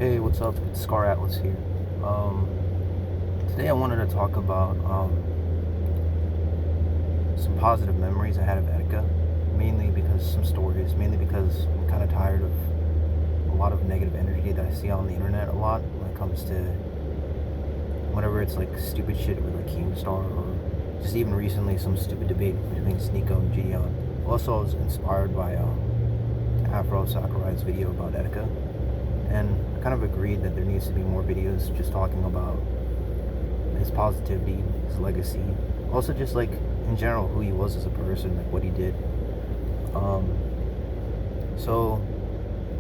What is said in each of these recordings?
Hey, what's up? It's Scar Atlas here. Um, Today I wanted to talk about some positive memories I had of Etika, mainly because I'm kind of tired of a lot of negative energy that I see on the internet a lot when it comes to whenever it's like stupid shit with like Keemstar or just even recently some stupid debate between Sneeko and Gideon. Also, I was inspired by Afro Sakurai's video about Etika, and I kind of agreed that there needs to be more videos just talking about his positivity, his legacy, also just like in general who he was as a person, like what he did. Um, so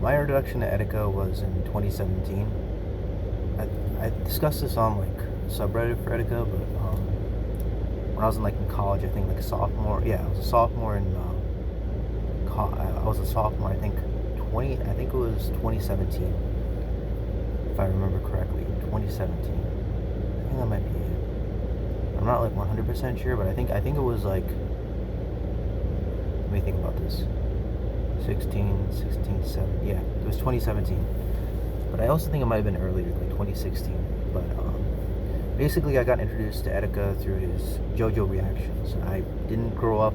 my introduction to Etika was in 2017. I discussed this on like subreddit for Etika, but when I was in college, I think like a sophomore. Yeah, I was a sophomore in. I was a sophomore. I think it was 2017, if I remember correctly. 2017. I think that might be it. I'm not like 100% sure, but I think it was like. Let me think about this. 16, 7. Yeah, it was 2017. But I also think it might have been earlier, like 2016. But basically, I got introduced to Etika through his JoJo reactions. I didn't grow up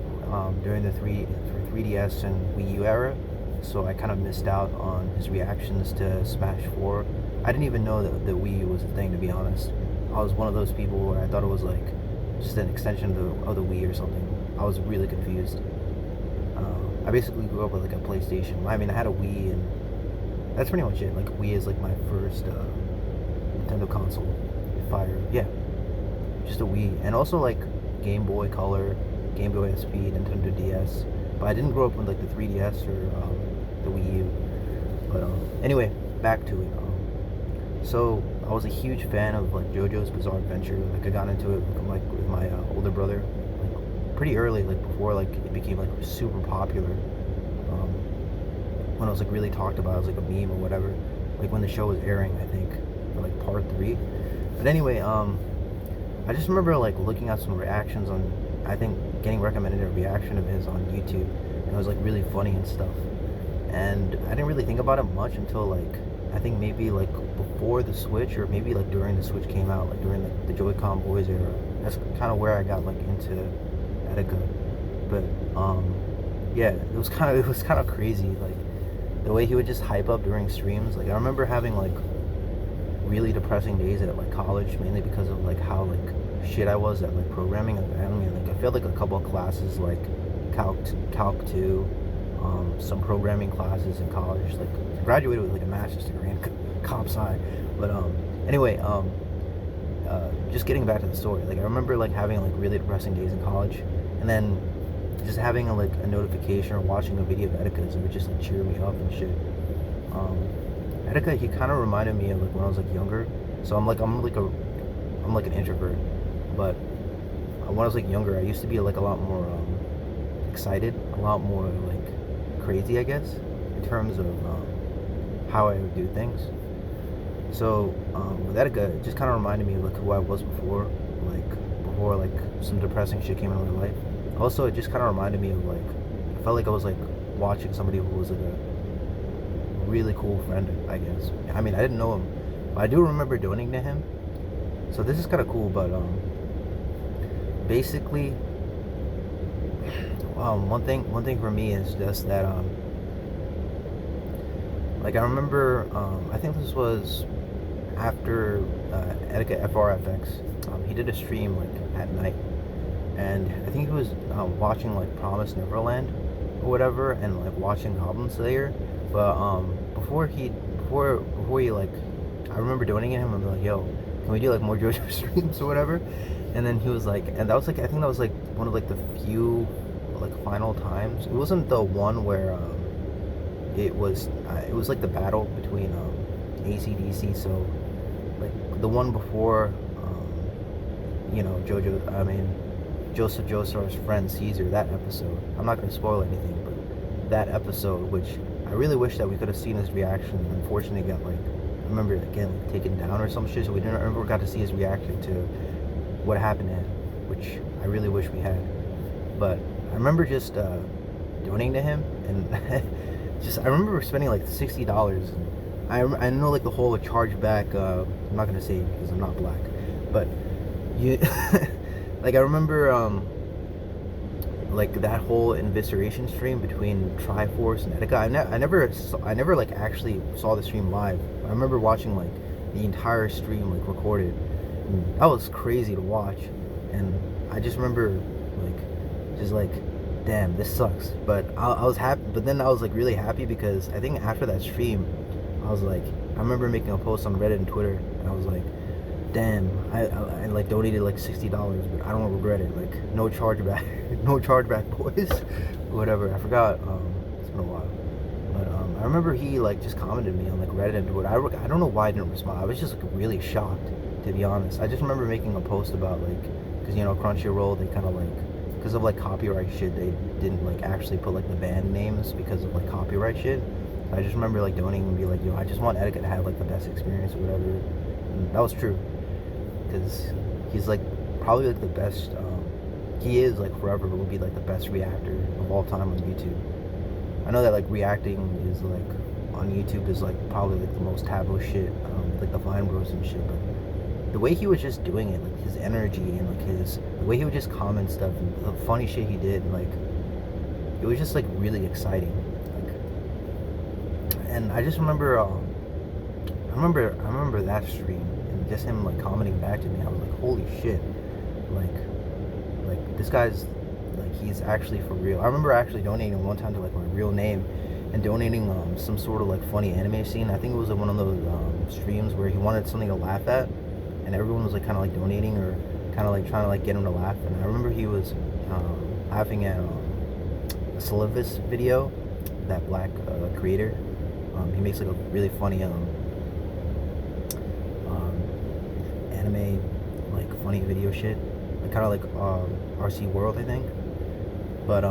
during the 3DS and Wii U era, so I kind of missed out on his reactions to Smash 4. I didn't even know that the Wii U was a thing, to be honest. I was one of those people where I thought it was like just an extension of the Wii or something. I was really confused. I basically grew up with like a PlayStation. I mean, I had a Wii, and that's pretty much it. Like Wii is like my first Nintendo console. Yeah, just a Wii, and also like Game Boy Color, Game Boy SP, Nintendo DS. But I didn't grow up with like the 3DS or the Wii U. But anyway, back to it. So I was a huge fan of like JoJo's Bizarre Adventure. Like I got into it with my older brother, like pretty early, like before like it became like super popular. When it was like really talked about as like a meme or whatever. Like when the show was airing, I think, for like part 3. But anyway, I just remember like looking at some reactions on, I think getting recommended a reaction of his on YouTube, and it was like really funny and stuff. And I didn't really think about it much until like I think maybe like before the Switch, or maybe like during the Switch came out, like during like the Joy-Con Boys era. That's kind of where I got like into Etika. But yeah, it was kind of crazy, like the way he would just hype up during streams. Like I remember having like really depressing days at like college, mainly because of like how like shit I was at like programming. I failed like a couple of classes, like Calc 2, some programming classes in college. Like I graduated with like a master's degree in comp sci. But anyway, just getting back to the story. Like I remember like having like really depressing days in college, and then just having a notification or watching a video of Etika's, it would just like cheer me up and shit. Etika, he kind of reminded me of like when I was like younger. So I'm like an introvert, but when I was like younger, I used to be like a lot more excited, a lot more like crazy, I guess, in terms of how I would do things. So with Etika, it just kind of reminded me of like who I was before like some depressing shit came into my life. Also, it just kind of reminded me of like I felt like I was like watching somebody who was like a really cool friend, I guess. I mean, I didn't know him, but I do remember donating to him. So this is kind of cool. But basically, one thing for me is just that like I remember I think this was after Etika FRFX. He did a stream like at night, and I think he was watching like Promise Neverland or whatever, and like watching Goblin Slayer. But before he like, I remember donating him and be like, yo, can we do like more JoJo streams or whatever? And then he was like, and that was like, I think that was like one of like the few like final times. It wasn't the one where it was like the battle between AC/DC. So like the one before Joseph Joestar's friend Caesar, that episode. I'm not going to spoil anything, but that episode, which I really wish that we could have seen his reaction. Unfortunately, got like, I remember again like, taken down or some shit, so we didn't ever got to see his reaction to what happened to him, which I really wish we had. But I remember just donating to him, and just I remember spending like $60 I know like the whole chargeback. I'm not gonna say it because I'm not black, but you like I remember like that whole evisceration stream between Triforce and Etika. I never like actually saw the stream live. I remember watching like the entire stream like recorded. And that was crazy to watch, and I just remember just like, damn, this sucks. But I was happy. But then I was like really happy because I think after that stream, I was like, I remember making a post on Reddit and Twitter, and I was like, damn, I like donated like $60, but I don't regret it. Like no chargeback, no chargeback, boys. Whatever. I forgot. It's been a while, but I remember he like just commented me on like Reddit and Twitter. I don't know why I didn't respond. I was just like really shocked, to be honest. I just remember making a post about like, because Crunchyroll, they kind of like, because of like copyright shit, they didn't like actually put like the band names because of like copyright shit. I just remember like donating and be like, yo, I just want Etika to have like the best experience or whatever. And that was true, because he's like probably like the best. He is like forever will be like the best reactor of all time on YouTube. I know that like reacting is like on YouTube is like probably like the most taboo shit, like the Vine Bros and shit. But the way he was just doing it, like his energy and like the way he would just comment stuff and the funny shit he did, like it was just like really exciting. And I just remember, I remember that stream and just him like commenting back to me. I was like, holy shit, like this guy's like he's actually for real. I remember actually donating one time to like my real name and donating some sort of like funny anime scene. I think it was one of those streams where he wanted something to laugh at, and everyone was like kind of like donating or kind of like trying to like get him to laugh. And I remember he was laughing at a Slivis video, that black creator. He makes like a really funny anime like funny video shit, like kind of like RC World, I think. But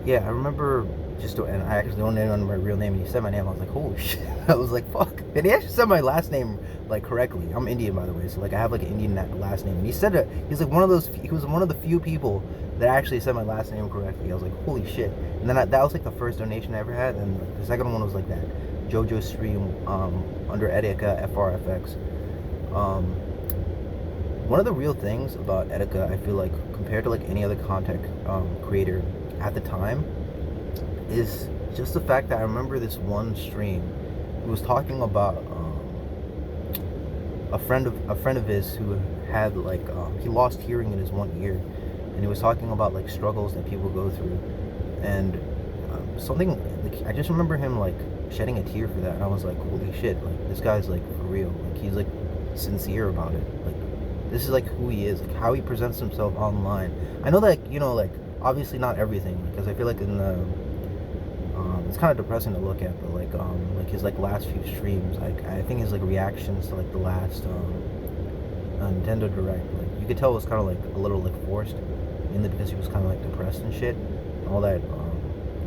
yeah, I remember and I actually donated under my real name, and he said my name. I was like, holy shit! I was like, fuck. And he actually said my last name like correctly. I'm Indian, by the way, so like I have like an Indian last name. And he said it. He's like one of those. He was one of the few people that actually said my last name correctly. I was like, holy shit. And then that was like the first donation I ever had, and the second one was like that JoJo stream under Etika FRFX. One of the real things about Etika, I feel like, compared to like any other content creator at the time, is just the fact that I remember this one stream. He was talking about a friend of his who had like he lost hearing in his one ear, and he was talking about like struggles that people go through, and something like I just remember him like shedding a tear for that, and I was like, holy shit, like this guy's like for real, like he's like sincere about it, like this is like who he is, like how he presents himself online. I know that like obviously not everything, because I feel like in the it's kind of depressing to look at, but like his like last few streams, like I think his like reactions to like the last Nintendo Direct, like you could tell it was kind of like a little like forced, mainly because he was kind of like depressed and shit, all that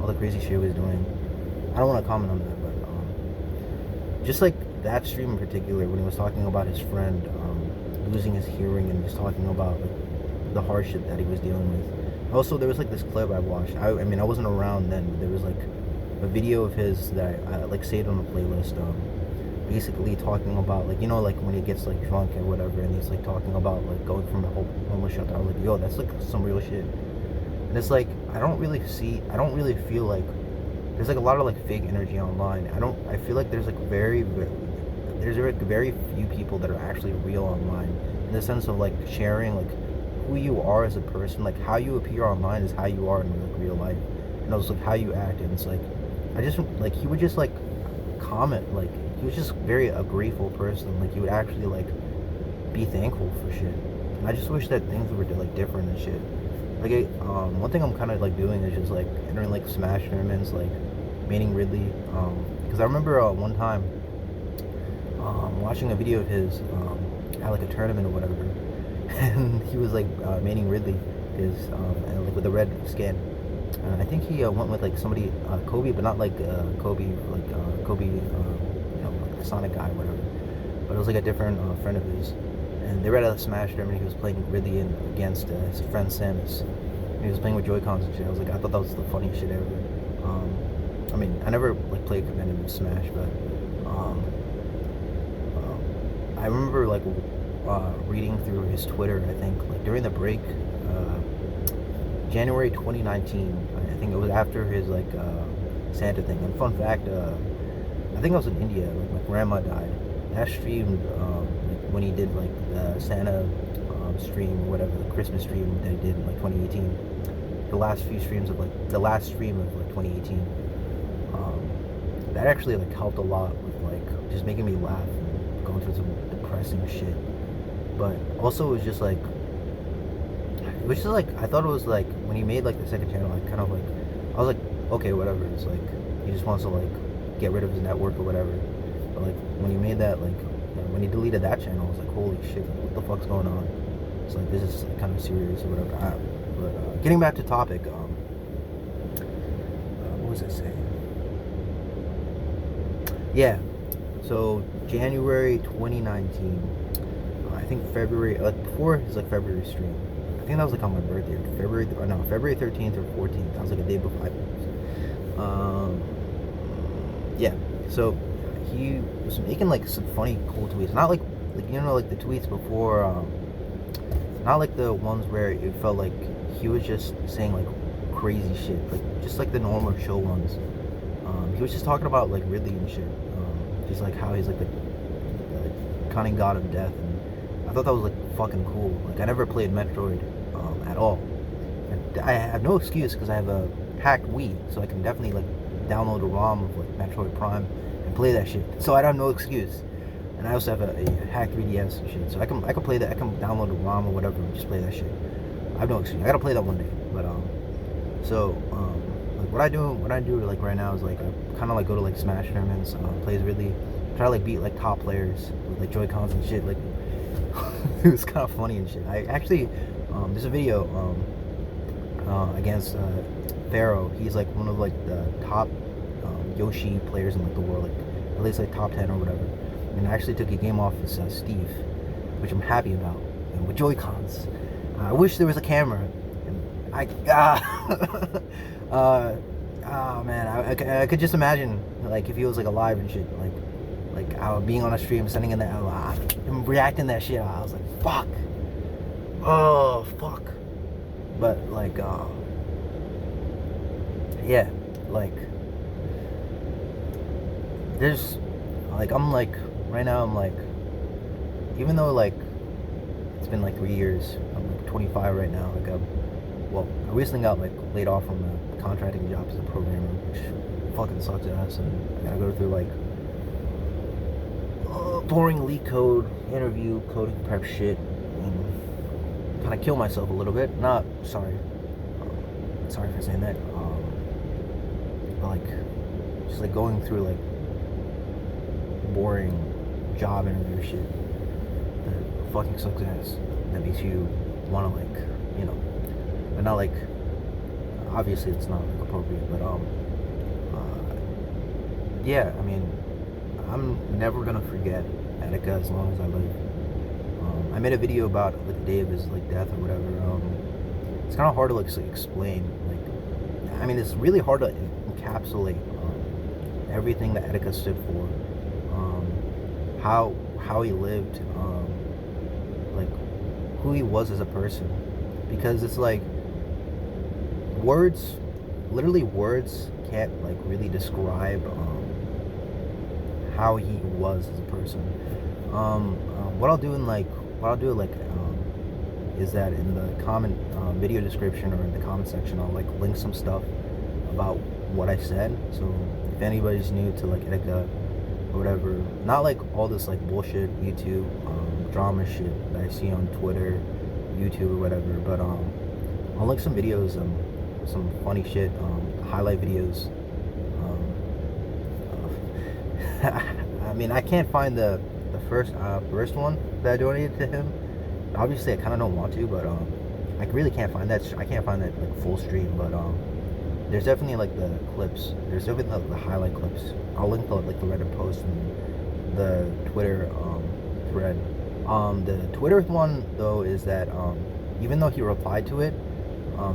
all the crazy shit he was doing. I don't want to comment on that, but just like that stream in particular, when he was talking about his friend losing his hearing, and just talking about like the hardship that he was dealing with. Also, there was like this clip I watched. I mean, I wasn't around then, but there was like a video of his that I like saved on a playlist. Basically talking about like like when he gets like drunk or whatever, and he's like talking about like going from a homeless shelter. I was like, yo, that's like some real shit. And it's like I don't really feel like there's like a lot of like fake energy online. I feel like there's like very few people that are actually real online, in the sense of like sharing like who you are as a person. Like how you appear online is how you are in like real life, and also like how you act. And it's like I just like he would just like comment, like he was just a grateful person. Like he would actually like be thankful for shit. And I just wish that things were like different and shit. Like one thing I'm kind of like doing is just like entering like Smash tournaments, like Manning Ridley, because I remember one time watching a video of his at like a tournament or whatever, and he was like Manning Ridley is and, like with a red skin. I think he went with like somebody Kobe, but not like Kobe, like Kobe, like the Sonic guy, whatever. But it was like a different friend of his, and they were at a Smash tournament. He was playing Ridley against his friend Samus. And he was playing with Joy-Cons and shit. I was like, I thought that was the funniest shit ever. I mean, I never like played competitive Smash, but um, I remember like reading through his Twitter. I think like during the break, January 2019. I think it was after his like Santa thing. And fun fact, I think I was in India. Like my grandma died. That streamed like, when he did like the Santa stream or whatever, the Christmas stream that he did in like 2018. The last few streams of like the last stream of like 2018. That actually like helped a lot with like just making me laugh and going through some depressing shit. But also it was just like I thought it was like when he made like the second channel, like kind of like I was like, okay, whatever. It's like he just wants to like get rid of his network or whatever. But like when he made that, like when he deleted that channel, I was like, holy shit, like, what the fuck's going on? It's like this is like, kind of serious or whatever. But getting back to topic, what was I saying? Yeah. So January 2019. I think February, before his like February stream. I think that was like on my birthday, February 13th or 14th. That was like a day before. Yeah. So he was making like some funny, cool tweets. Not like you know like the tweets before. Not like the ones where it felt like he was just saying like crazy shit, like just like the normal chill ones. He was just talking about like Ridley and shit. Just like how he's like the cunning god of death, and I thought that was like fucking cool. Like I never played Metroid at all. And I have no excuse because I have a hacked Wii, so I can definitely like download a ROM of like Metroid Prime and play that shit. So I have no excuse. And I also have a hacked 3DS and shit, so I can play that. I can download a ROM or whatever and just play that shit. I have no excuse. I gotta play that one day. But like what I do like right now is like I kind of like go to like Smash tournaments, plays Ridley, try to like beat like top players with like Joy-Cons and shit. Like it was kind of funny and shit. I actually there's a video against Pharaoh. He's like one of like the top Yoshi players in like the world, like at least like top 10 or whatever. And I actually took a game off with Steve, which I'm happy about, and with Joy-Cons. I wish there was a camera. And oh man, I could just imagine like if he was like alive and shit, like being on a stream, sending in that, him reacting that shit. I was like, fuck, oh fuck. But like, yeah, like there's like I'm like right now I'm like, even though like it's been like 3 years, I'm like 25 right now. Like I recently got like laid off from a contracting job as a programmer, which fucking sucks ass, and I gotta go through like boring leak code, interview, coding prep shit, and kind of kill myself a little bit. Not sorry, sorry for saying that. But like just like going through like boring job interview shit that fucking sucks ass. That makes you want to like, you know, but not like, obviously it's not like appropriate, but yeah, I mean, I'm never gonna forget Etika as long as I live. I made a video about like the day of his like death or whatever. It's kind of hard to like explain. Like, I mean, it's really hard to encapsulate everything that Etika stood for. How he lived, like who he was as a person, because it's like words, literally words can't like really describe how he was as a person. What I'll do is that in the comment video description or in the comment section, I'll like link some stuff about what I said. So if anybody's new to like Etika or whatever, not like all this like bullshit YouTube drama shit that I see on Twitter, YouTube or whatever, but I'll link some videos, some funny shit, highlight videos. I mean, I can't find the first one that I donated to him. Obviously, I kind of don't want to, but I really can't find that. I can't find that like full stream, but there's definitely like the clips. There's definitely the highlight clips. I'll link the like the Reddit post and the Twitter thread. The Twitter one though is that even though he replied to it,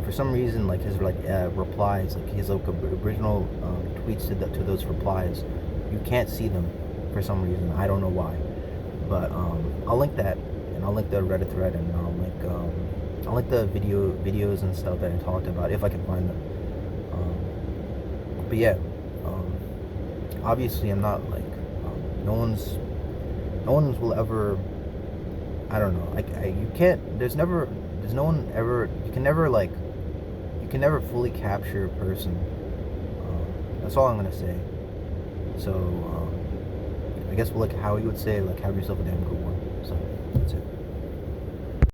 for some reason like his like replies, like his like original tweets to those replies, you can't see them for some reason. I don't know why, but I'll link that, and I'll link the Reddit thread, and I'll link the videos and stuff that I talked about if I can find them. But yeah, obviously I'm not like no one's will ever. I don't know. You can't. There's no one ever. You can never like. You can never fully capture a person. That's all I'm gonna say. So I guess like how you would say, like, have yourself a damn good one. So that's it.